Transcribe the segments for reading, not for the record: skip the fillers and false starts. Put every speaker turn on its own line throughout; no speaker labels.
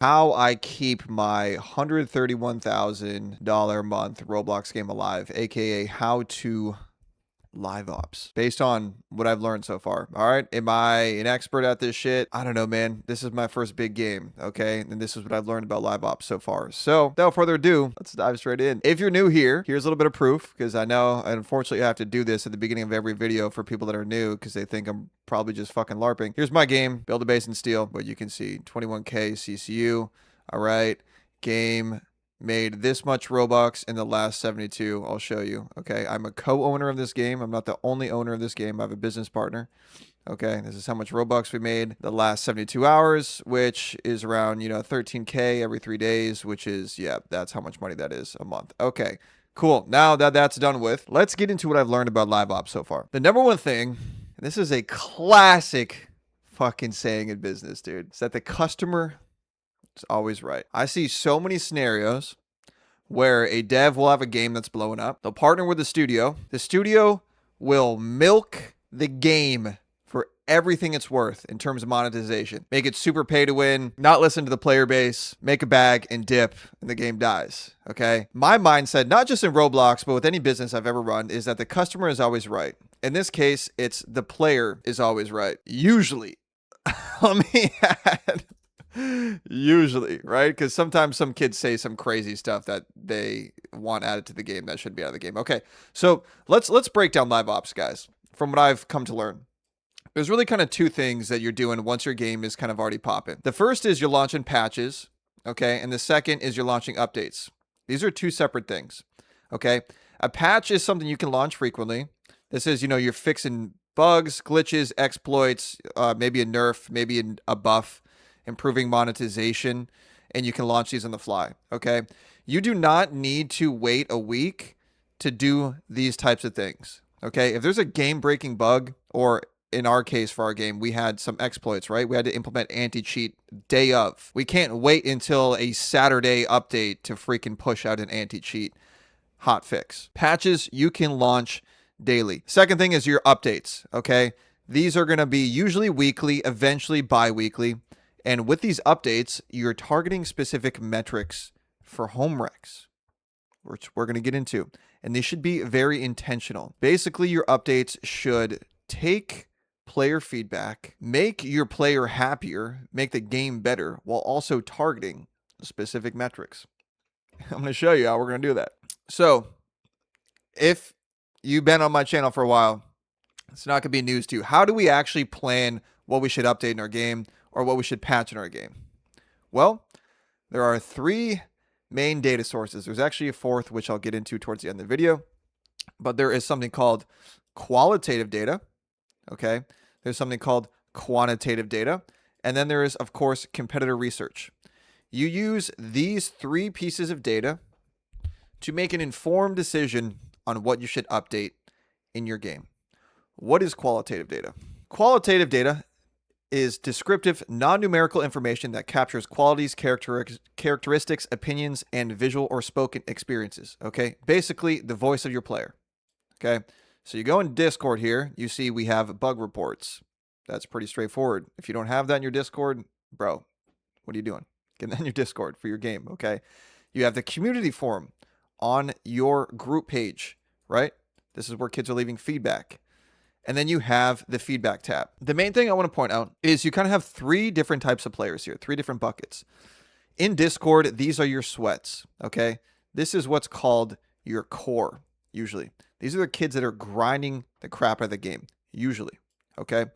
how I keep my $131,000 a month Roblox game alive, aka how to live ops based on what I've learned so far. All right. Am I an expert at this shit? I don't know, man. This is my first big game. Okay. And this is what I've learned about live ops so far. So without further ado, let's dive straight in. If you're new here, here's a little bit of proof because I know, unfortunately, I have to do this at the beginning of every video for people that are new because they think I'm probably just fucking LARPing. Here's my game, build a base and steel. But you can see 21K CCU. All right. Game made this much Robux in the last 72. I'll show you. Okay. I'm a co-owner of this game. I'm not the only owner of this game. I have a business partner. Okay. This is how much Robux we made the last 72 hours, which is around, 13K every 3 days, which is, yeah, that's how much money that is a month. Okay. Cool. Now that that's done with, let's get into what I've learned about live ops so far. The number one thing, and this is a classic fucking saying in business, dude, is that the customer is always right. I see so many scenarios where a dev will have a game that's blowing up. They'll partner with the studio. The studio will milk the game for everything it's worth in terms of monetization. Make it super pay to win, not listen to the player base, make a bag and dip, and the game dies. Okay. My mindset, not just in Roblox, but with any business I've ever run, is that the customer is always right. In this case, it's the player is always right. Usually. Let me add. Usually, right? Because sometimes some kids say some crazy stuff that they want added to the game that should be out of the game. Okay, so let's break down live ops, guys. From what I've come to learn, there's really kind of two things that you're doing once your game is kind of already popping. The first is you're launching patches, okay, and the second is you're launching updates. These are two separate things, okay. A patch is something you can launch frequently. This is, you're fixing bugs, glitches, exploits, maybe a nerf, maybe a buff, improving monetization, and you can launch these on the fly. Okay. You do not need to wait a week to do these types of things. Okay. If there's a game breaking bug, or in our case for our game, we had some exploits, right? We had to implement anti-cheat day of. We can't wait until a Saturday update to freaking push out an anti-cheat hot fix. Patches you can launch daily. Second thing is your updates. Okay. These are going to be usually weekly, eventually bi-weekly. And with these updates, you're targeting specific metrics for home wrecks, which we're going to get into. And they should be very intentional. Basically, your updates should take player feedback, make your player happier, make the game better, while also targeting specific metrics. I'm going to show you how we're going to do that. So, if you've been on my channel for a while, it's not going to be news to you. How do we actually plan what we should update in our game, or what we should patch in our game? Well, there are three main data sources. There's actually a fourth, which I'll get into towards the end of the video, but there is something called qualitative data. Okay. There's something called quantitative data. And then there is, of course, competitor research. You use these three pieces of data to make an informed decision on what you should update in your game. What is qualitative data? Qualitative data is descriptive, non-numerical information that captures qualities, characteristics, opinions, and visual or spoken experiences. Okay, basically the voice of your player. Okay, so you go in Discord here, you see we have bug reports. That's pretty straightforward. If you don't have that in your Discord, bro, what are you doing? Get that in your Discord for your game. Okay, you have the community forum on your group page, right? This is where kids are leaving feedback. And then you have the feedback tab. The main thing I want to point out is you kind of have three different types of players here, three different buckets. In Discord, these are your sweats, okay? This is what's called your core, usually. These are the kids that are grinding the crap out of the game, usually, okay?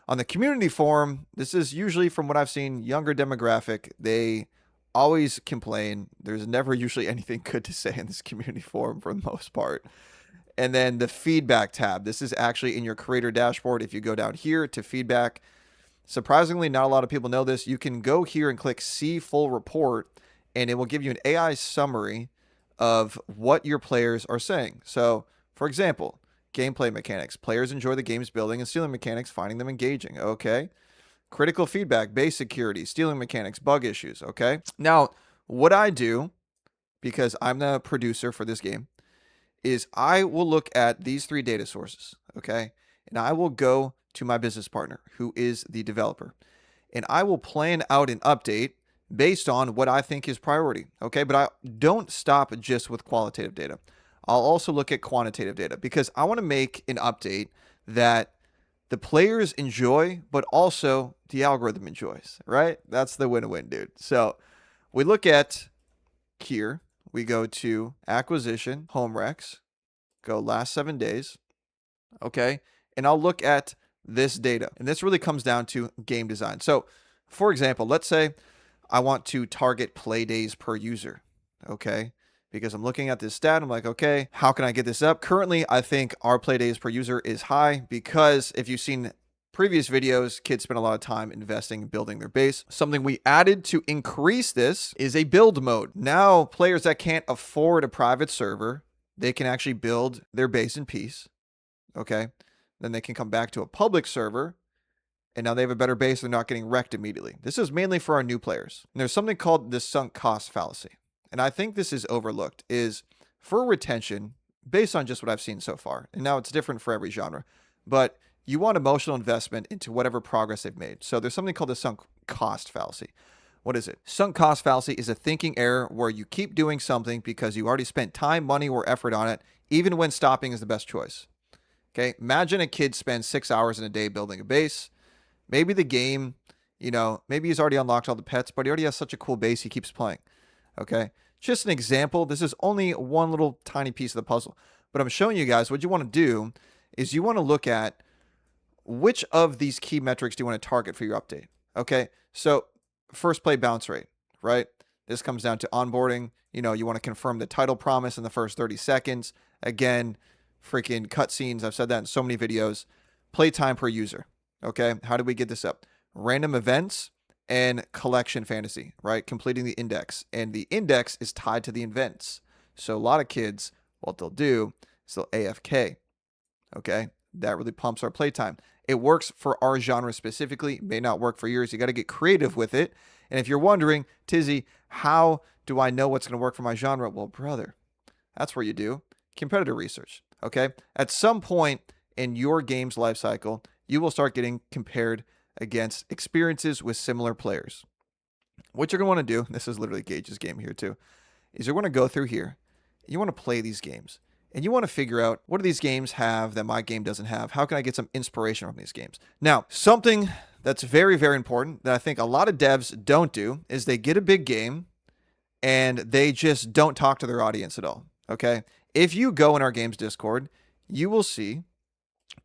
On the community forum, this is usually, from what I've seen, younger demographic. They always complain. There's never usually anything good to say in this community forum for the most part. And then the feedback tab. This is actually in your creator dashboard. If you go down here to feedback, surprisingly, not a lot of people know this. You can go here and click see full report, and it will give you an AI summary of what your players are saying. So, for example, gameplay mechanics. Players enjoy the game's building and stealing mechanics, finding them engaging. Okay. Critical feedback, base security, stealing mechanics, bug issues. Okay. Now, what I do, because I'm the producer for this game, is I will look at these three data sources, okay? And I will go to my business partner, who is the developer. And I will plan out an update based on what I think is priority. Okay. But I don't stop just with qualitative data. I'll also look at quantitative data because I want to make an update that the players enjoy, but also the algorithm enjoys, right? That's the win-win, dude. So we look at here, we go to acquisition, home recs, go last 7 days, okay? And I'll look at this data. And this really comes down to game design. So for example, let's say I want to target play days per user, okay? Because I'm looking at this stat, I'm like, okay, how can I get this up? Currently, I think our play days per user is high because if you've seen previous videos, kids spend a lot of time investing in building their base. Something we added to increase this is a build mode. Now, players that can't afford a private server, they can actually build their base in peace, okay? Then they can come back to a public server and now they have a better base. They're not getting wrecked immediately. This is mainly for our new players. And there's something called the sunk cost fallacy. And I think this is overlooked, is for retention, based on just what I've seen so far. And now it's different for every genre. But you want emotional investment into whatever progress they've made. So there's something called the sunk cost fallacy. What is it? Sunk cost fallacy is a thinking error where you keep doing something because you already spent time, money, or effort on it, even when stopping is the best choice. Okay, imagine a kid spends 6 hours in a day building a base. Maybe the game, maybe he's already unlocked all the pets, but he already has such a cool base he keeps playing. Okay, just an example. This is only one little tiny piece of the puzzle, but I'm showing you guys what you want to do is you want to look at which of these key metrics do you want to target for your update. Okay, so first play bounce rate, right? This comes down to onboarding. You want to confirm the title promise in the first 30 seconds. Again, freaking cutscenes. I've said that in so many videos. Playtime per user. Okay, how do we get this up? Random events and collection fantasy, right? Completing the index. And the index is tied to the events. So a lot of kids, what they'll do is they'll AFK. Okay, that really pumps our playtime. It works for our genre specifically, may not work for yours. You got to get creative with it. And if you're wondering, Tizzy, how do I know what's going to work for my genre? Well, brother, that's where you do competitor research. Okay, at some point in your game's life cycle, you will start getting compared against experiences with similar players. What you're going to want to do, this is literally Gage's game here too, is you're going to go through here. You want to play these games. And you want to figure out, what do these games have that my game doesn't have? How can I get some inspiration from these games? Now, something that's very, very important that I think a lot of devs don't do is they get a big game and they just don't talk to their audience at all. Okay? If you go in our games Discord, you will see,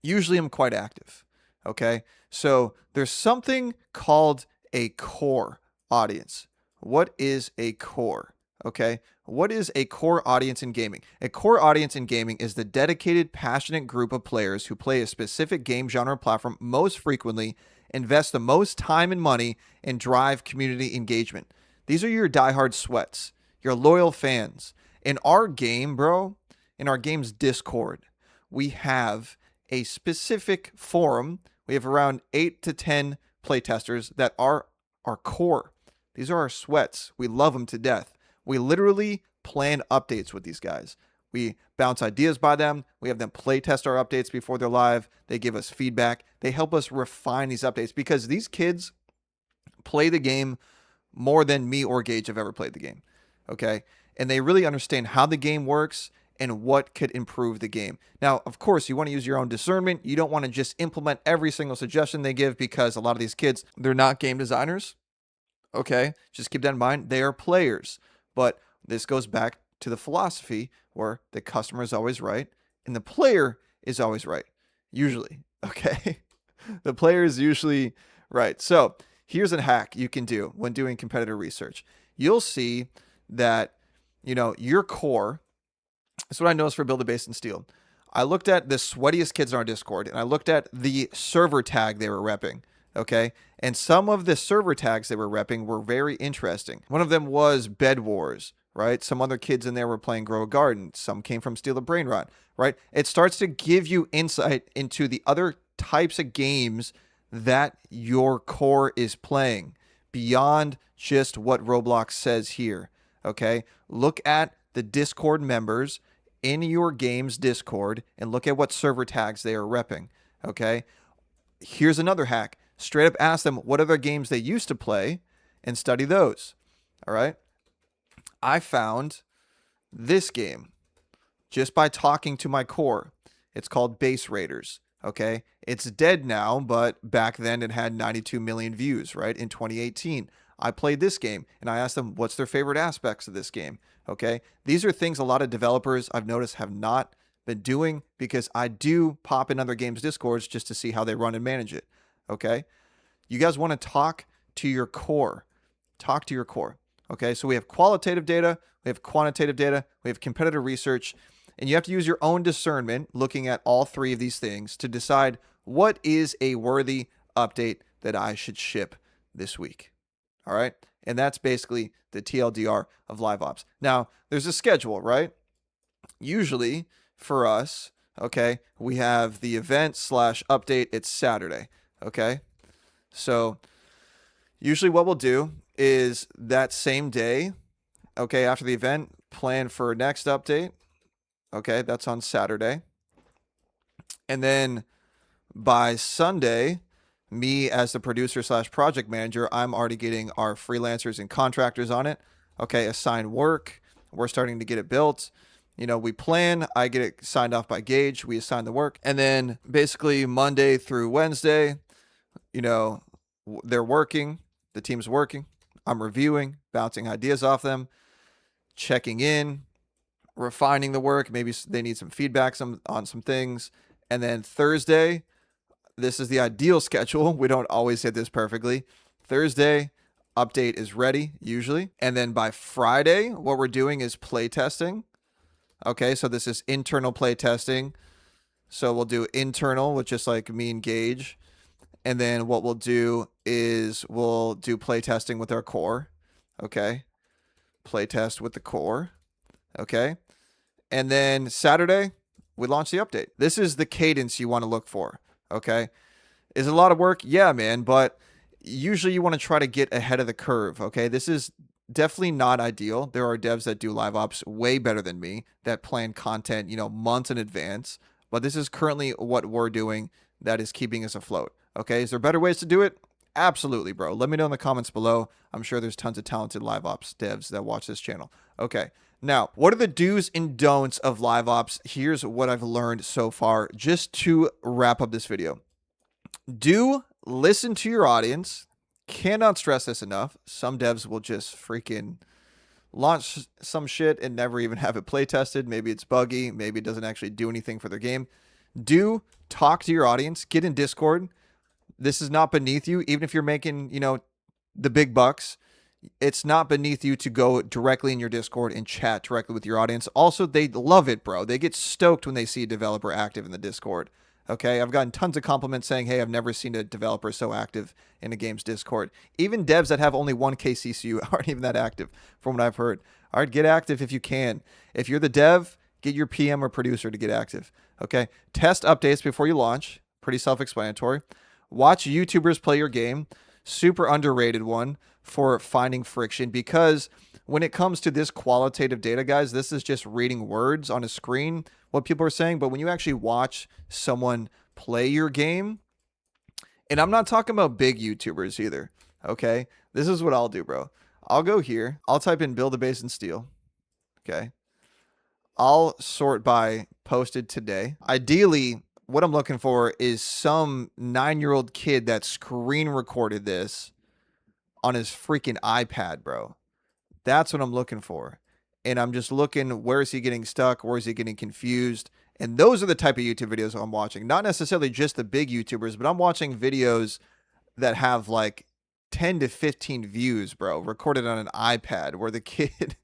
usually I'm quite active. Okay, so there's something called a core audience. What is a core? Okay, what is a core audience in gaming? A core audience in gaming is the dedicated, passionate group of players who play a specific game genre or platform most frequently, invest the most time and money, and drive community engagement. These are your diehard sweats, your loyal fans. In our game, bro, in our game's Discord, we have a specific forum. We have around 8 to 10 playtesters that are our core. These are our sweats. We love them to death. We literally plan updates with these guys. We bounce ideas by them. We have them playtest our updates before they're live. They give us feedback. They help us refine these updates because these kids play the game more than me or Gage have ever played the game. Okay? And they really understand how the game works and what could improve the game. Now, of course, you want to use your own discernment. You don't want to just implement every single suggestion they give because a lot of these kids, they're not game designers. Okay, just keep that in mind. They are players. But this goes back to the philosophy where the customer is always right and the player is always right. Usually, okay? The player is usually right. So here's a hack you can do when doing competitor research. You'll see that, your core. That's what I noticed for Build a Base and Steel. I looked at the sweatiest kids on our Discord, and I looked at the server tag they were repping, okay? And some of the server tags they were repping were very interesting. One of them was Bed Wars, right? Some other kids in there were playing Grow a Garden. Some came from Steal a Brain Rot, right? It starts to give you insight into the other types of games that your core is playing beyond just what Roblox says here, okay? Look at the Discord members in your game's Discord and look at what server tags they are repping, okay? Here's another hack. Straight up ask them what other games they used to play and study those. All right. I found this game just by talking to my core. It's called Base Raiders. Okay. It's dead now, but back then it had 92 million views, right? In 2018. I played this game and I asked them what's their favorite aspects of this game. Okay. These are things a lot of developers I've noticed have not been doing because I do pop in other games' discords just to see how they run and manage it. Okay. You guys want to talk to your core. Talk to your core. Okay. So we have qualitative data, we have quantitative data, we have competitive research, and you have to use your own discernment looking at all three of these things to decide what is a worthy update that I should ship this week. All right. And that's basically the TLDR of live ops. Now, there's a schedule, right? Usually for us, okay, we have the event / update. It's Saturday. Okay. So usually what we'll do is that same day, okay, after the event, plan for next update. Okay, that's on Saturday. And then by Sunday, me as the producer / project manager, I'm already getting our freelancers and contractors on it. Okay, assign work. We're starting to get it built. You know, we plan, I get it signed off by Gage, we assign the work. And then basically Monday through Wednesday, you know, they're working, the team's working. I'm reviewing, bouncing ideas off them, checking in, refining the work. Maybe they need some feedback on some things. And then Thursday, this is the ideal schedule. We don't always hit this perfectly. Thursday, update is ready usually. And then by Friday, what we're doing is play testing. Okay, so this is internal play testing. So we'll do internal with just like me and Gage. And then what we'll do is we'll do play testing with our core. Okay, play test with the core. Okay. And then Saturday, we launch the update. This is the cadence you want to look for. Okay. Is it a lot of work? Yeah, man. But usually you want to try to get ahead of the curve. Okay. This is definitely not ideal. There are devs that do live ops way better than me that plan content, you know, months in advance. But this is currently what we're doing that is keeping us afloat. Okay. Is there better ways to do it? Absolutely, bro. Let me know in the comments below. I'm sure there's tons of talented live ops devs that watch this channel. Okay. Now, what are the do's and don'ts of live ops? Here's what I've learned so far just to wrap up this video. Do listen to your audience. Cannot stress this enough. Some devs will just freaking launch some shit and never even have it play tested. Maybe it's buggy. Maybe it doesn't actually do anything for their game. Do talk to your audience. Get in Discord. This is not beneath you. Even if you're making, you know, the big bucks, it's not beneath you to go directly in your Discord and chat directly with your audience. Also, they love it, bro. They get stoked when they see a developer active in the Discord. Okay, I've gotten tons of compliments saying, hey, I've never seen a developer so active in a game's Discord. Even devs that have only 1K CCU aren't even that active from what I've heard. All right, get active if you can. If you're the dev, get your PM or producer to get active. Okay, test updates before you launch. Pretty self-explanatory. Watch YouTubers play your game. Super underrated one for finding friction, because when it comes to this qualitative data, guys, this is just reading words on a screen, what people are saying. But when you actually watch someone play your game, and I'm not talking about big YouTubers either, okay? This is what I'll do, bro. I'll go here. I'll type in build a base and steel, okay? I'll sort by posted today. Ideally, what I'm looking for is some 9-year-old kid that screen recorded this on his freaking iPad, bro. That's what I'm looking for. And I'm just looking, where is he getting stuck? Where is he getting confused? And those are the type of YouTube videos I'm watching. Not necessarily just the big YouTubers, but I'm watching videos that have like 10 to 15 views, bro, recorded on an iPad where the kid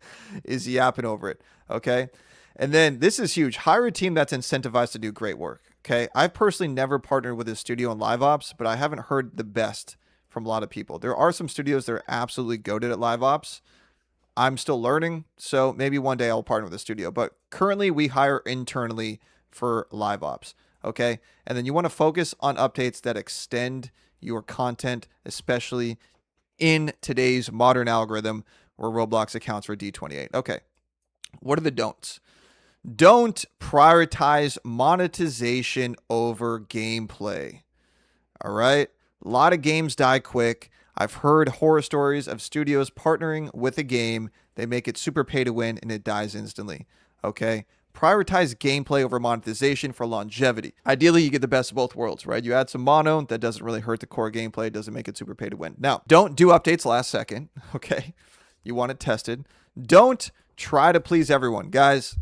is yapping over it. Okay. And then this is huge. Hire a team that's incentivized to do great work. Okay. I've personally never partnered with a studio in live ops, but I haven't heard the best from a lot of people. There are some studios that are absolutely goated at live ops. I'm still learning, so maybe one day I'll partner with a studio. But currently, we hire internally for live ops. Okay. And then you want to focus on updates that extend your content, especially in today's modern algorithm where Roblox accounts for D28. Okay. What are the don'ts? Don't prioritize monetization over gameplay. All right. A lot of games die quick. I've heard horror stories of studios partnering with a game, they make it super pay to win, and it dies instantly. Okay? Prioritize gameplay over monetization for longevity. Ideally, you get the best of both worlds, right? You add some mono, that doesn't really hurt the core gameplay, it doesn't make it super pay to win. Now, don't do updates last second, okay? You want it tested. Don't try to please everyone. Guys,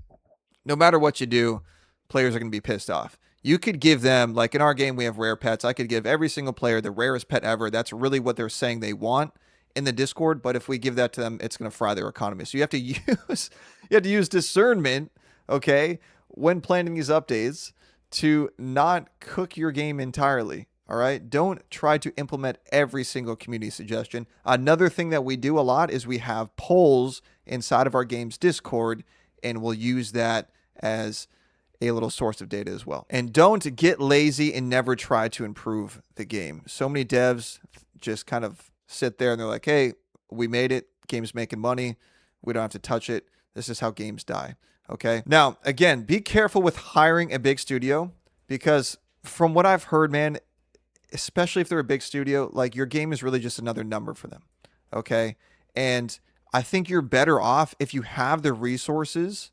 no matter what you do, players are going to be pissed off. You could give them, like in our game, we have rare pets. I could give every single player the rarest pet ever. That's really what they're saying they want in the Discord. But if we give that to them, it's going to fry their economy. So you have to use discernment, okay, when planning these updates to not cook your game entirely. All right. Don't try to implement every single community suggestion. Another thing that we do a lot is we have polls inside of our game's Discord, and we'll use that as a little source of data as well. And don't get lazy and never try to improve the game. So many devs just kind of sit there and they're like, hey, we made it. Game's making money. We don't have to touch it. This is how games die. Okay. Now, again, be careful with hiring a big studio, because from what I've heard, man, especially if they're a big studio, like your game is really just another number for them. Okay. And I think you're better off if you have the resources,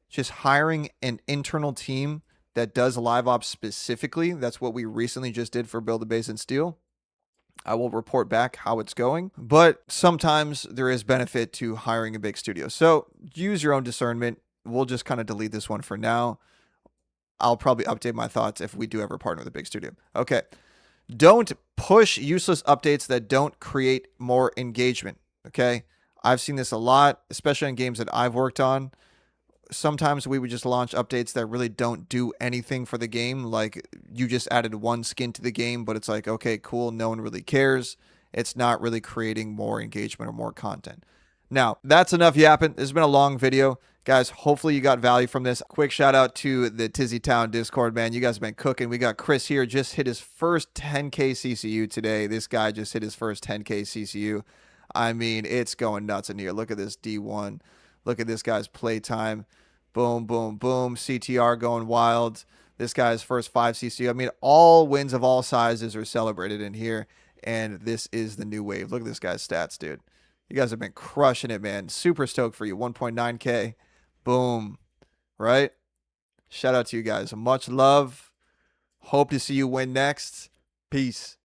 just hiring an internal team that does live ops specifically. That's what we recently just did for Build a Base and Steel. I will report back how it's going, but sometimes there is benefit to hiring a big studio. So use your own discernment. We'll just kind of delete this one for now. I'll probably update my thoughts if we do ever partner with a big studio. Okay. Don't push useless updates that don't create more engagement. Okay. I've seen this a lot, especially in games that I've worked on. Sometimes we would just launch updates that really don't do anything for the game. Like you just added one skin to the game, but it's like, okay, cool. No one really cares. It's not really creating more engagement or more content. Now, that's enough yapping. This has been a long video. Guys, hopefully you got value from this. Quick shout out to the Tizzy Town Discord, man. You guys have been cooking. We got Chris here, just hit his first 10K CCU today. This guy just hit his first 10K CCU. I mean, it's going nuts in here. Look at this D1. Look at this guy's playtime. Boom, boom, boom. CTR going wild. This guy's first 5 CCU. I mean, all wins of all sizes are celebrated in here, and this is the new wave. Look at this guy's stats, dude. You guys have been crushing it, man. Super stoked for you. 1.9K. Boom. Right? Shout out to you guys. Much love. Hope to see you win next. Peace.